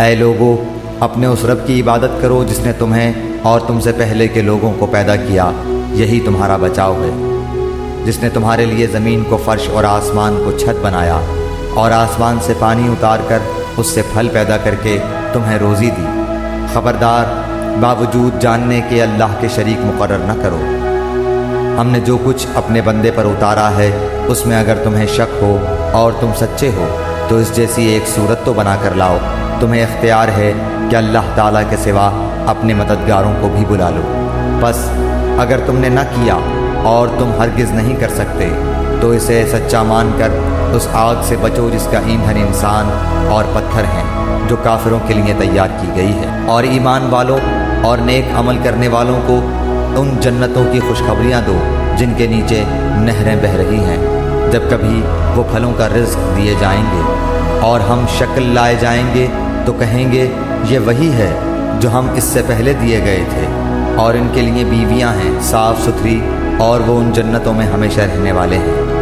اے لوگو، اپنے اس رب کی عبادت کرو جس نے تمہیں اور تم سے پہلے کے لوگوں کو پیدا کیا، یہی تمہارا بچاؤ ہے۔ جس نے تمہارے لیے زمین کو فرش اور آسمان کو چھت بنایا، اور آسمان سے پانی اتار کر اس سے پھل پیدا کر کے تمہیں روزی دی۔ خبردار، باوجود جاننے کے اللہ کے شریک مقرر نہ کرو۔ ہم نے جو کچھ اپنے بندے پر اتارا ہے اس میں اگر تمہیں شک ہو اور تم سچے ہو تو اس جیسی ایک صورت تو بنا کر لاؤ۔ تمہیں اختیار ہے کہ اللہ تعالیٰ کے سوا اپنے مددگاروں کو بھی بلا لو۔ بس اگر تم نے نہ کیا اور تم ہرگز نہیں کر سکتے تو اسے سچا مان کر اس آگ سے بچو جس کا ایندھن انسان اور پتھر ہیں، جو کافروں کے لیے تیار کی گئی ہے۔ اور ایمان والوں اور نیک عمل کرنے والوں کو ان جنتوں کی خوشخبریاں دو جن کے نیچے نہریں بہہ رہی ہیں، جب کبھی وہ پھلوں کا رزق دیے جائیں گے۔ اور ہم شکل لائے جائیں گے تو کہیں گے یہ وہی ہے جو ہم اس سے پہلے دیے گئے تھے۔ اور ان کے لیے بیویاں ہیں صاف ستھری، اور وہ ان جنتوں میں ہمیشہ رہنے والے ہیں۔